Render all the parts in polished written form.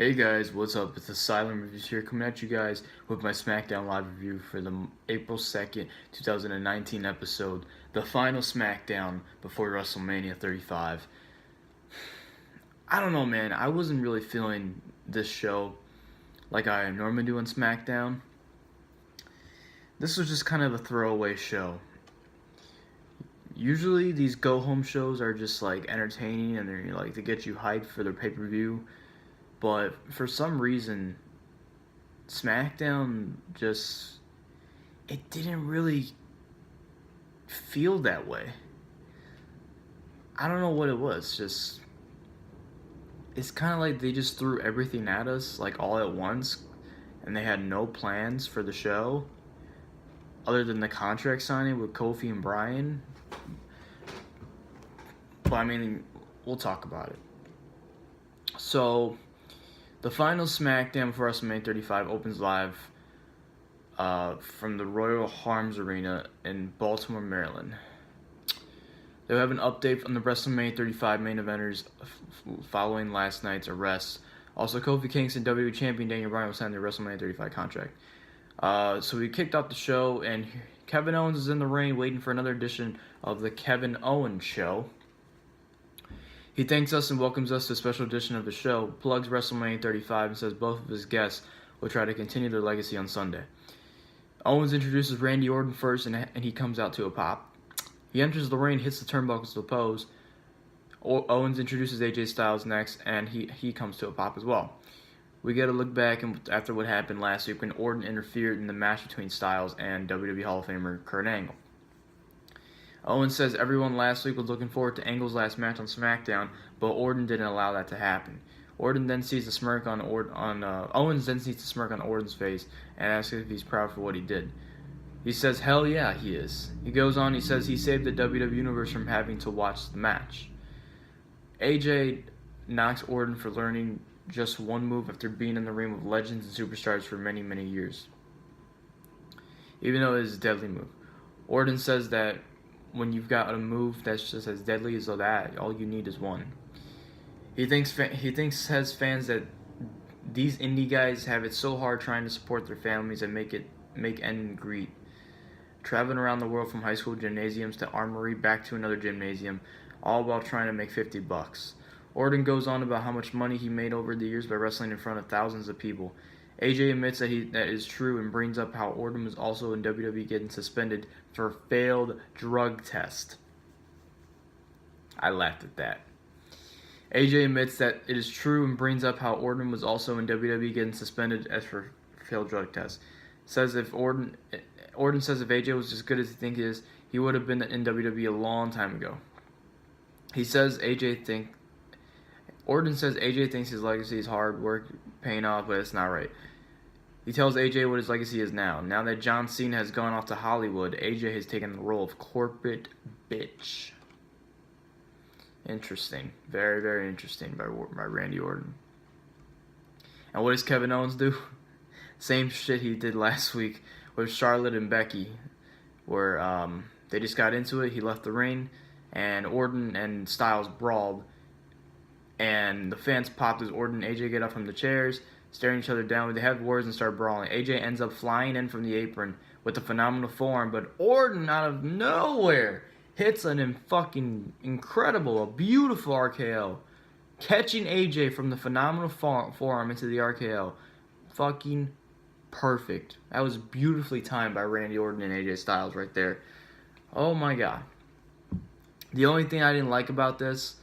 Hey guys, what's up? It's Asylum Reviews here, coming at you guys with my SmackDown Live review for the April 2nd, 2019 episode, the final SmackDown before WrestleMania 35. I don't know, man. I wasn't really feeling this show like I normally do on SmackDown. This was just kind of a throwaway show. Usually these go-home shows are just like entertaining and they're like to get you hyped for their pay-per-view. But for some reason, SmackDown it didn't really feel that way. I don't know what it was. It's kind of like they just threw everything at us, like all at once, and they had no plans for the show, other than the contract signing with Kofi and Bryan. But I mean, we'll talk about it. So, the final SmackDown for WrestleMania 35 opens live from the Royal Harms Arena in Baltimore, Maryland. They'll have an update on the WrestleMania 35 main eventers following last night's arrests. Also, Kofi Kingston, WWE Champion Bryan will sign their WrestleMania 35 contract. So we kicked off the show, and Kevin Owens is in the ring waiting for another edition of the Kevin Owens Show. He thanks us and welcomes us to a special edition of the show, plugs WrestleMania 35, and says both of his guests will try to continue their legacy on Sunday. Owens introduces Randy Orton first, and he comes out to a pop. He enters the ring, hits the turnbuckles to pose. Owens introduces AJ Styles next, and he comes to a pop as well. We get a look back after what happened last week when Orton interfered in the match between Styles and WWE Hall of Famer Kurt Angle. Owens says everyone last week was looking forward to Angle's last match on SmackDown, but Orton didn't allow that to happen. Owens then sees the smirk on Orton's face and asks if he's proud for what he did. He says, "Hell yeah, he is." He goes on. He says he saved the WWE Universe from having to watch the match. AJ knocks Orton for learning just one move after being in the ring with legends and superstars for many, many years, even though it is a deadly move. Orton says that when you've got a move that's just as deadly as that, all you need is one. He has fans that these indie guys have it so hard trying to support their families and make end and greet, traveling around the world from high school gymnasiums to Armory back to another gymnasium, all while trying to make $50. Orton goes on about how much money he made over the years by wrestling in front of thousands of people. AJ admits that is true and brings up how Orton was also in WWE getting suspended for failed drug test. I laughed at that. AJ admits that it is true and brings up how Orton was also in WWE getting suspended as for failed drug test. Orton says if AJ was as good as he thinks he is, he would have been in WWE a long time ago. Orton says AJ thinks his legacy is hard work paying off, but it's not right. He tells AJ what his legacy is now. Now that John Cena has gone off to Hollywood, AJ has taken the role of corporate bitch. Interesting. Very, very interesting by Randy Orton. And what does Kevin Owens do? Same shit he did last week with Charlotte and Becky, where they just got into it. He left the ring, and Orton and Styles brawled. And the fans popped as Orton and AJ get up from the chairs, staring each other down. They have words and start brawling. AJ ends up flying in from the apron with a phenomenal forearm, but Orton out of nowhere hits a beautiful RKO, catching AJ from the phenomenal forearm into the RKO. Fucking perfect. That was beautifully timed by Randy Orton and AJ Styles right there. Oh my god. The only thing I didn't like about this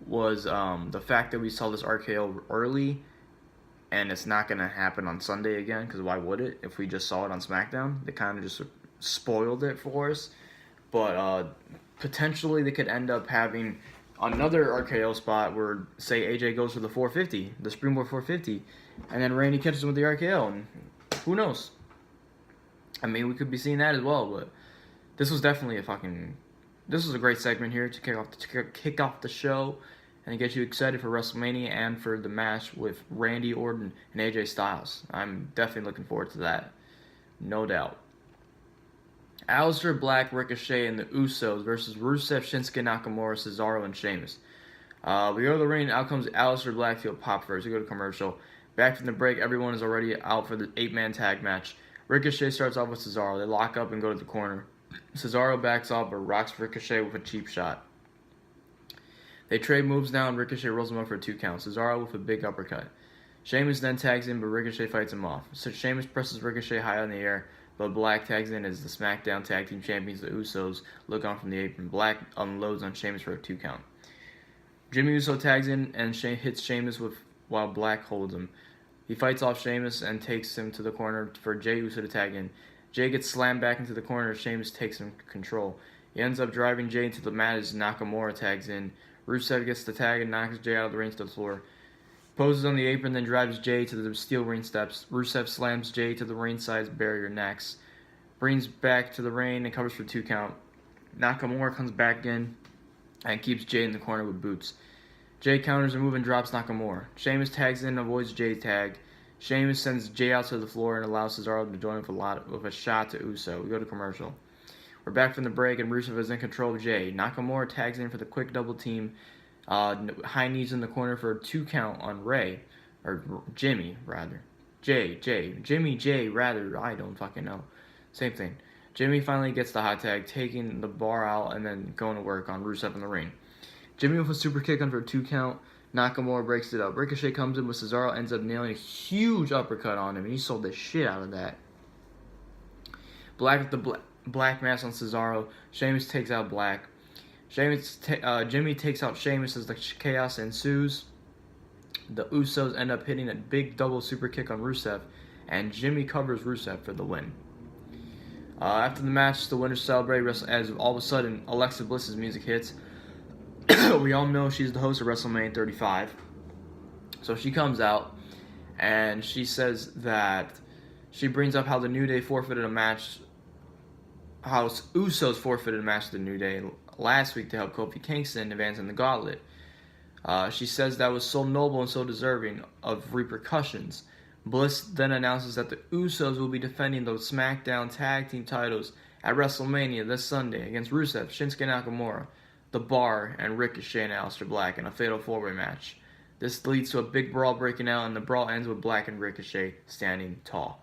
was the fact that we saw this RKO early, and it's not going to happen on Sunday again, because why would it if we just saw it on SmackDown? They kind of just spoiled it for us. But potentially they could end up having another RKO spot where, say, AJ goes for the 450, the Springboard 450, and then Randy catches him with the RKO, and who knows? I mean, we could be seeing that as well, but this was definitely this was a great segment here to kick off the show and get you excited for WrestleMania and for the match with Randy Orton and AJ Styles. I'm definitely looking forward to that, no doubt. Aleister Black, Ricochet, and the Usos versus Rusev, Shinsuke Nakamura, Cesaro, and Sheamus. We go to the ring. Out comes Aleister Black. He'll pop first. We go to commercial. Back from the break. Everyone is already out for the 8-man tag match. Ricochet starts off with Cesaro. They lock up and go to the corner. Cesaro backs off but rocks Ricochet with a cheap shot. They trade moves now and Ricochet rolls him up for a 2 count. Cesaro with a big uppercut. Sheamus then tags in but Ricochet fights him off. So Sheamus presses Ricochet high in the air, but Black tags in as the SmackDown Tag Team Champions, the Usos, look on from the apron. Black unloads on Sheamus for a 2 count. Jimmy Uso tags in and hits Sheamus while Black holds him. He fights off Sheamus and takes him to the corner for Jey Uso to tag in. Jey gets slammed back into the corner as Sheamus takes him control. He ends up driving Jey into the mat as Nakamura tags in. Rusev gets the tag and knocks Jey out of the ring to the floor. Poses on the apron, then drives Jey to the steel ring steps. Rusev slams Jey to the ringside barrier next. Brings back to the ring and covers for 2 count. Nakamura comes back in and keeps Jey in the corner with boots. Jey counters a move and drops Nakamura. Sheamus tags in and avoids Jey's tag. Sheamus sends Jey out to the floor and allows Cesaro to join with a shot to Uso. We go to commercial. We're back from the break and Rusev is in control of Jey. Nakamura tags in for the quick double team. High knees in the corner for a 2 count on Jimmy, rather. Jimmy, rather. I don't fucking know. Same thing. Jimmy finally gets the hot tag, taking the bar out and then going to work on Rusev in the ring. Jimmy with a super kick on for a 2 count. Nakamura breaks it up. Ricochet comes in, but Cesaro ends up nailing a huge uppercut on him, and he sold the shit out of that. Black with the black mask on Cesaro. Sheamus takes out Black. Jimmy takes out Sheamus as the chaos ensues. The Usos end up hitting a big double super kick on Rusev, and Jimmy covers Rusev for the win. After the match, the winners celebrate as all of a sudden Alexa Bliss's music hits. We all know she's the host of WrestleMania 35. So she comes out and she says that she brings up how the New Day forfeited a match, how Usos forfeited a match to the New Day last week to help Kofi Kingston advance in the gauntlet. She says that was so noble and so deserving of repercussions. Bliss then announces that the Usos will be defending the SmackDown Tag Team titles at WrestleMania this Sunday against Rusev, Shinsuke Nakamura, The Bar, and Ricochet and Aleister Black in a fatal 4-way match. This leads to a big brawl breaking out, and the brawl ends with Black and Ricochet standing tall.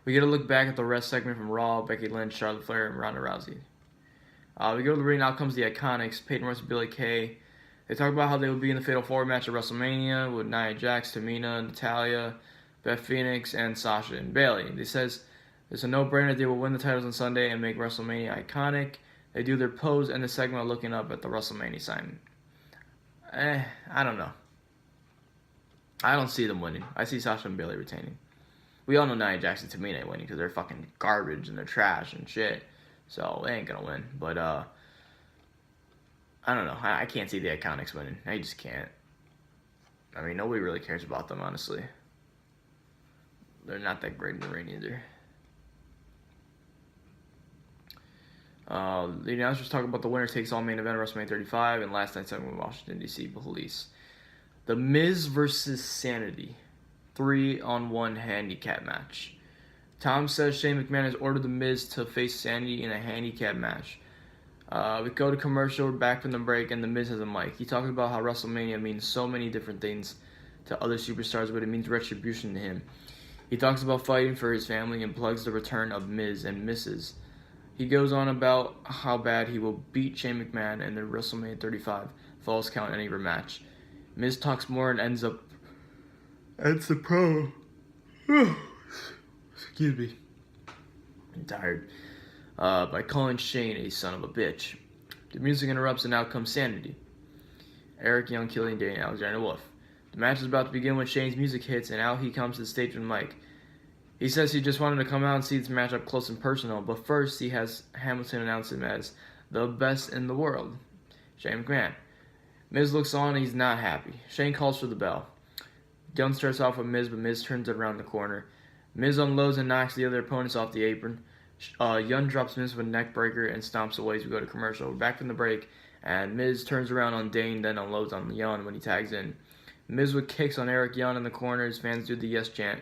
We get a look back at the rest segment from Raw, Becky Lynch, Charlotte Flair, and Ronda Rousey. We go to the ring, out comes the Iconics, Peyton Royce and Billie Kay. They talk about how they would be in the Fatal 4 match at WrestleMania with Nia Jax, Tamina, Natalya, Beth Phoenix, and Sasha and Bayley. They says it's a no-brainer they will win the titles on Sunday and make WrestleMania iconic. They do their pose and the segment looking up at the WrestleMania sign. I don't know. I don't see them winning. I see Sasha and Bayley retaining. We all know Nia Jax and Tamina ain't winning because they're fucking garbage and they're trash and shit. So they ain't gonna win. But I don't know. I can't see the Iconics winning. I just can't. I mean, nobody really cares about them, honestly. They're not that great in the ring either. The announcers talk about the winner takes all main event of WrestleMania 35 and last night's segment with Washington, D.C. police. The Miz versus Sanity 3-on-1 handicap match. Tom says Shane McMahon has ordered The Miz to face Sanity in a handicap match. We go to commercial, we're back from the break, and The Miz has a mic. He talks about how WrestleMania means so many different things to other superstars, but it means retribution to him. He talks about fighting for his family and plugs the return of Miz and Mrs. He goes on about how bad he will beat Shane McMahon in the WrestleMania 35 Falls Count Anywhere match. Miz talks more and ends the pro. Excuse me. I'm tired. By calling Shane a son of a bitch. The music interrupts and out comes Sanity. Eric Young, Killian Day, and Alexander Wolf. The match is about to begin when Shane's music hits and out he comes to the stage with Mike. He says he just wanted to come out and see this match up close and personal, but first he has Hamilton announce him as the best in the world, Shane McMahon. Miz looks on and he's not happy. Shane calls for the bell. Young starts off with Miz, but Miz turns it around the corner. Miz unloads and knocks the other opponents off the apron. Young drops Miz with a neck breaker and stomps away as we go to commercial. We're back from the break, and Miz turns around on Dane, then unloads on Young when he tags in. Miz with kicks on Eric Young in the corner as fans do the yes chant.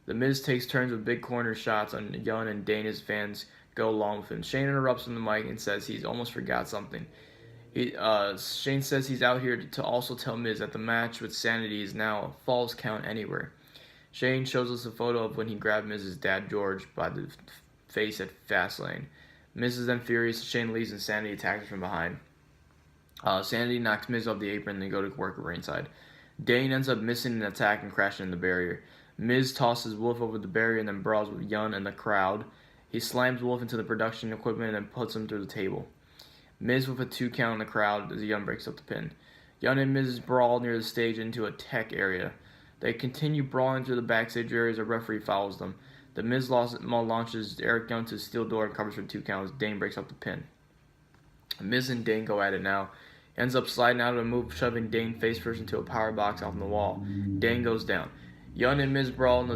The Miz takes turns with big corner shots on Young and Dane as fans go along with him. Shane interrupts on the mic and says he's almost forgot something. Shane says he's out here to also tell Miz that the match with Sanity is now a falls count anywhere. Shane shows us a photo of when he grabbed Miz's dad George by the face at Fastlane. Miz is then furious. Shane leaves and Sanity attacks her from behind. Sanity knocks Miz off the apron and they go to work at ringside. Dane ends up missing an attack and crashing in the barrier. Miz tosses Wolf over the barrier and then brawls with Yun and the crowd. He slams Wolf into the production equipment and then puts him through the table. Miz with a 2 count in the crowd as Yun breaks up the pin. Yun and Miz brawl near the stage into a tech area. They continue brawling through the backstage area as a referee follows them. The Miz launches Eric Young to the steel door and covers for 2 counts. Dane breaks up the pin. Miz and Dane go at it now. He ends up sliding out of the move, shoving Dane face first into a power box off the wall. Dane goes down. Yun and Miz brawl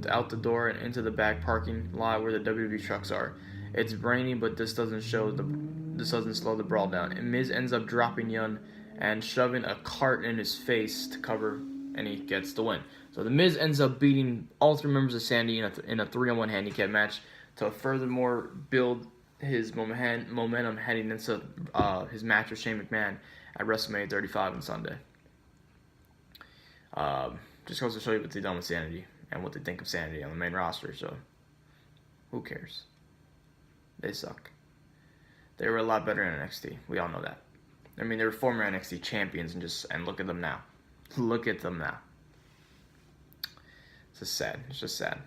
out the door and into the back parking lot where the WWE trucks are. It's rainy, but this doesn't slow the brawl down. And Miz ends up dropping Yun and shoving a cart in his face to cover, and he gets the win. So the Miz ends up beating all 3 members of Sanity in a 3-on-1 handicap match to furthermore build his momentum heading into his match with Shane McMahon at WrestleMania 35 on Sunday. Just goes to show you what they've done with Sanity and what they think of Sanity on the main roster. So who cares? They suck. They were a lot better in NXT. We all know that. I mean, they were former NXT champions, and look at them now. Look at them now. It's just sad. It's just sad.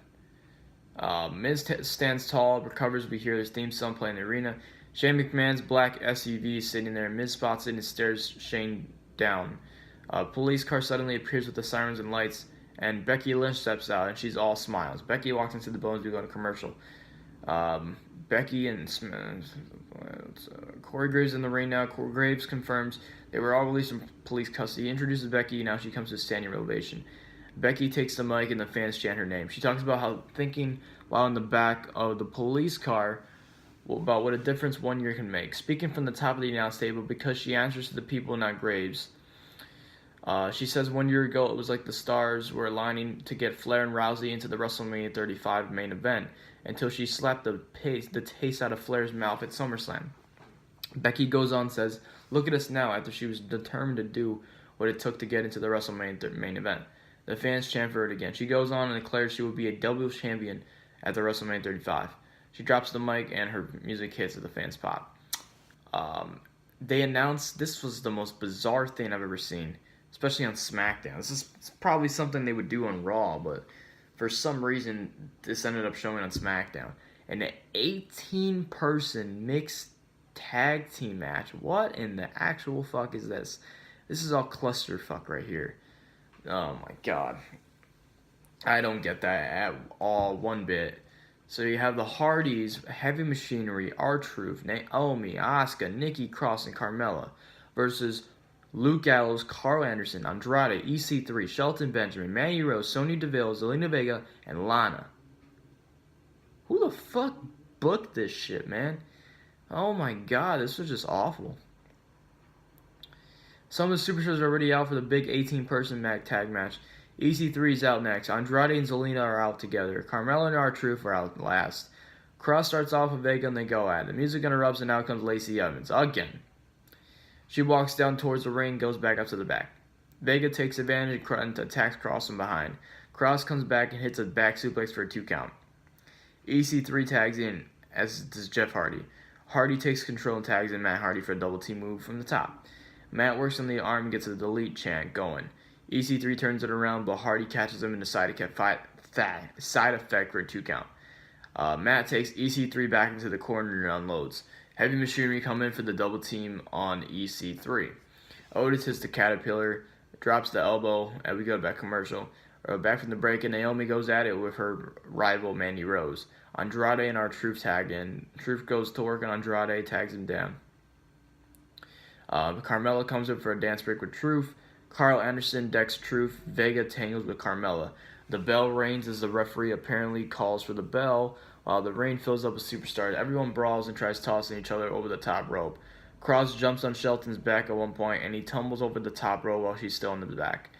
Miz stands tall, recovers. We hear his theme song playing in the arena. Shane McMahon's black SUV is sitting there. Miz spots it and stares Shane down. Police car suddenly appears with the sirens and lights, and Becky Lynch steps out, and she's all smiles. Becky walks into the Bones. We go to commercial. Becky and Corey Graves in the ring now. Corey Graves confirms they were all released from police custody. He introduces Becky. Now she comes to a standing ovation. Becky takes the mic and the fans chant her name. She talks about how thinking while in the back of the police car about what a difference 1 year can make. Speaking from the top of the announce table because she answers to the people, not Graves. She says 1 year ago it was like the stars were aligning to get Flair and Rousey into the WrestleMania 35 main event until she slapped the taste out of Flair's mouth at SummerSlam. Becky goes on and says, "Look at us now," after she was determined to do what it took to get into the WrestleMania main event. The fans chant for it again. She goes on and declares she will be a double champion at the WrestleMania 35. She drops the mic and her music hits as the fans pop. They announced this was the most bizarre thing I've ever seen, especially on SmackDown. This is probably something they would do on Raw, but for some reason this ended up showing on SmackDown. An 18-person mixed tag team match. What in the actual fuck is this? This is all clusterfuck right here. Oh my god. I don't get that at all, one bit. So you have the Hardys, Heavy Machinery, R-Truth, Naomi, Asuka, Nikki Cross, and Carmella versus Luke Gallows, Carl Anderson, Andrade, EC3, Shelton Benjamin, Mandy Rose, Sonya Deville, Zelina Vega, and Lana. Who the fuck booked this shit, man? Oh my god, this was just awful. Some of the superstars are already out for the big 18-person tag match. EC3 is out next. Andrade and Zelina are out together. Carmella and R-Truth are out last. Cross starts off with Vega and they go at it. The music interrupts and out comes Lacey Evans. Again. She walks down towards the ring, goes back up to the back. Vega takes advantage and attacks Cross from behind. Cross comes back and hits a back suplex for a 2 count. EC3 tags in, as does Jeff Hardy. Hardy takes control and tags in Matt Hardy for a double team move from the top. Matt works on the arm and gets a delete chant going. EC3 turns it around, but Hardy catches him in the side effect for a 2 count. Matt takes EC3 back into the corner and unloads. Heavy Machinery come in for the double team on EC3. Otis hits the Caterpillar, drops the elbow, and we go back commercial. Back from the break, and Naomi goes at it with her rival Mandy Rose. Andrade and R-Truth tag in. Truth goes to work on Andrade, tags him down. Carmella comes up for a dance break with Truth. Carl Anderson decks Truth. Vega tangles with Carmella. The bell rings as the referee apparently calls for the bell. While the ring fills up with superstars, everyone brawls and tries tossing each other over the top rope. Cross jumps on Shelton's back at one point, and he tumbles over the top rope while she's still in the back.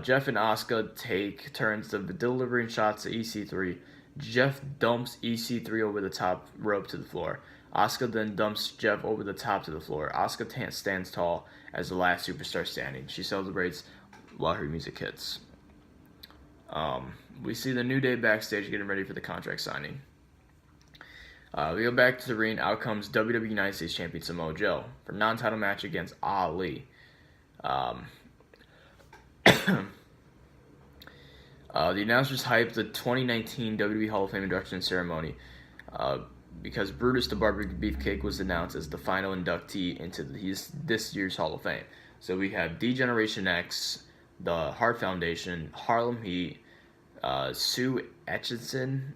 Jeff and Asuka take turns delivering shots to EC3. Jeff dumps EC3 over the top rope to the floor. Asuka then dumps Jeff over the top to the floor. Asuka stands tall as the last superstar standing. She celebrates while her music hits. We see the New Day backstage getting ready for the contract signing. We go back to the ring. Out comes WWE United States Champion Samoa Joe for non-title match against Ali. The announcers hyped the 2019 WWE Hall of Fame induction ceremony because Brutus the Barber Beefcake was announced as the final inductee into this year's Hall of Fame. So we have D-Generation X, the Hart Foundation, Harlem Heat, Sue Etchison,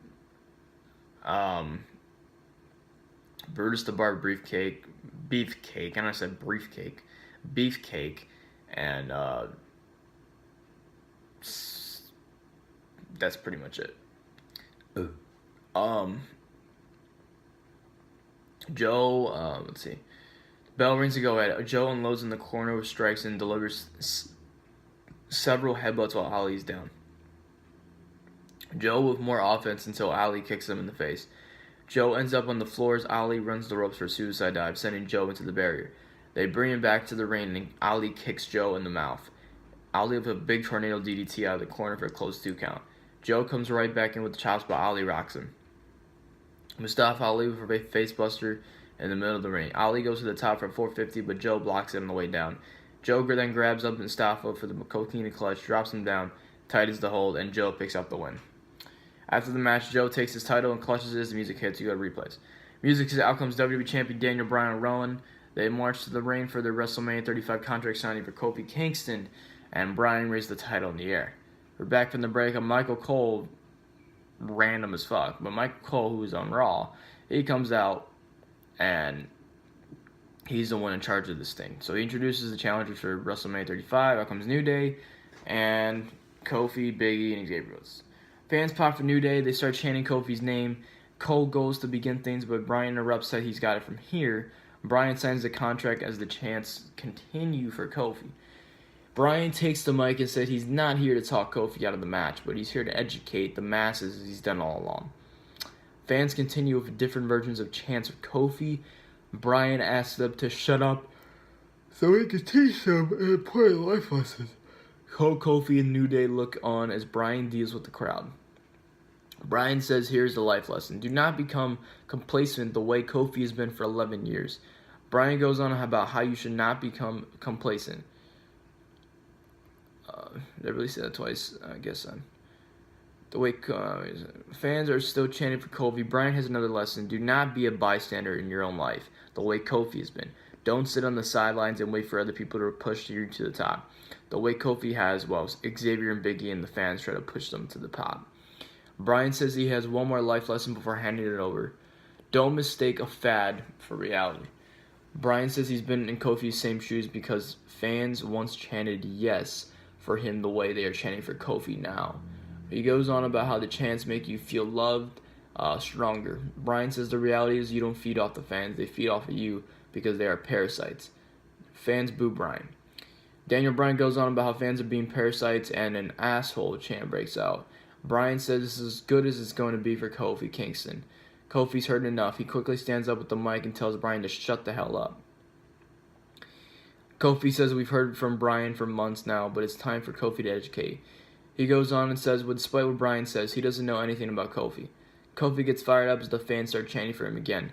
Brutus the Barber Beefcake, and I said Beefcake, and that's pretty much it. Joe, let's see. Bell rings to go at Joe unloads in the corner with strikes and delivers several headbutts while Ali's down. Joe with more offense until Ali kicks him in the face. Joe ends up on the floor as Ali runs the ropes for a suicide dive, sending Joe into the barrier. They bring him back to the ring and Ali kicks Joe in the mouth. Ali with a big tornado DDT out of the corner for a close 2 count. Joe comes right back in with the chops, but Ali rocks him. Mustafa Ali with a face buster in the middle of the ring. Ali goes to the top for a 450, but Joe blocks it on the way down. Joe then grabs up Mustafa for the coquina clutch, drops him down, tightens the hold, and Joe picks up the win. After the match, Joe takes his title and clutches it as the music hits. You go to replays. Music says out comes WWE Champion Daniel Bryan and Rowan. They march to the ring for their WrestleMania 35 contract signing for Kofi Kingston, and Bryan raised the title in the air. We're back from the break. Michael Cole, random as fuck, but Michael Cole, who is on Raw, he comes out and he's the one in charge of this thing. So he introduces the challengers for WrestleMania 35. Out comes New Day and Kofi, Big E, and Xavier Woods. Fans pop for New Day. They start chanting Kofi's name. Cole goes to begin things, but Bryan interrupts, said he's got it from here. Bryan signs the contract as the chants continue for Kofi. Bryan takes the mic and said he's not here to talk Kofi out of the match, but he's here to educate the masses as he's done all along. Fans continue with different versions of chants of Kofi. Bryan asks them to shut up so he can teach them important life lessons. Kofi and New Day look on as Bryan deals with the crowd. Bryan says, here's the life lesson. Do not become complacent the way Kofi has been for 11 years. Bryan goes on about how you should not become complacent. They really said that twice, I guess. The way fans are still chanting for Kofi, Bryan has another lesson. Do not be a bystander in your own life, the way Kofi has been. Don't sit on the sidelines and wait for other people to push you to the top, the way Kofi has, well, Xavier and Big E and the fans try to push them to the top. Bryan says he has one more life lesson before handing it over. Don't mistake a fad for reality. Bryan says he's been in Kofi's same shoes because fans once chanted yes for him the way they are chanting for Kofi now. He goes on about how the chants make you feel loved, stronger. Bryan says the reality is you don't feed off the fans, they feed off of you because they are parasites. Fans boo Bryan. Daniel Bryan goes on about how fans are being parasites and an asshole chant breaks out. Bryan says this is as good as it's going to be for Kofi Kingston. Kofi's heard enough. He quickly stands up with the mic and tells Bryan to shut the hell up. Kofi says we've heard from Bryan for months now, but it's time for Kofi to educate. He goes on and says, despite what Bryan says, he doesn't know anything about Kofi. Kofi gets fired up as the fans start chanting for him again.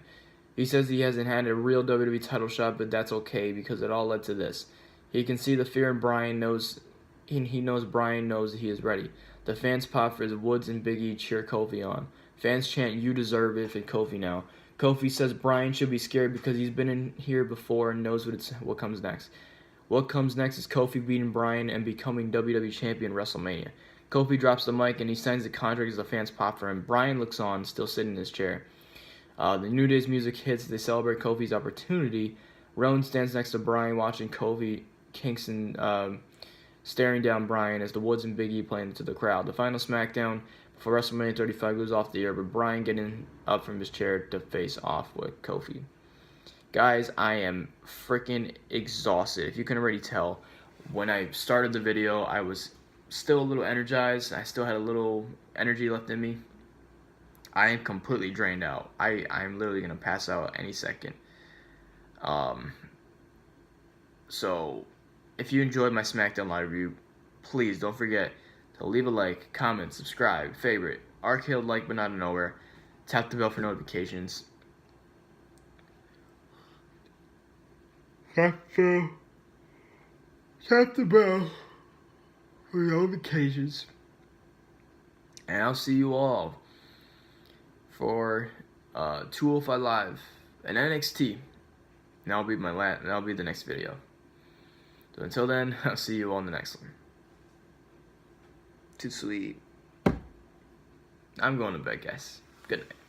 He says he hasn't had a real WWE title shot, but that's okay because it all led to this. He can see the fear in Bryan knows. He knows Bryan knows he is ready. The fans pop for Woods and Big E cheer Kofi on. Fans chant, you deserve it for Kofi now. Kofi says Bryan should be scared because he's been in here before and knows what comes next. What comes next is Kofi beating Bryan and becoming WWE Champion WrestleMania. Kofi drops the mic and he signs the contract as the fans pop for him. Bryan looks on, still sitting in his chair. The New Day's music hits as they celebrate Kofi's opportunity. Rowan stands next to Bryan watching Kofi Kingston staring down Bryan as the Woods and Big E play into the crowd. The final SmackDown before WrestleMania 35 goes off the air, but Bryan getting up from his chair to face off with Kofi. Guys, I am freaking exhausted. If you can already tell, when I started the video, I was still a little energized. I still had a little energy left in me. I am completely drained out. I'm literally gonna pass out any second. So if you enjoyed my SmackDown Live review, please don't forget to leave a like, comment, subscribe, favorite, arcade like but not a nowhere, tap the bell for notifications. Tap the bell for notifications. And I'll see you all for 205 Live and NXT. And that'll be that'll be the next video. So until then, I'll see you all in the next one. Too sweet. I'm going to bed, guys. Good night.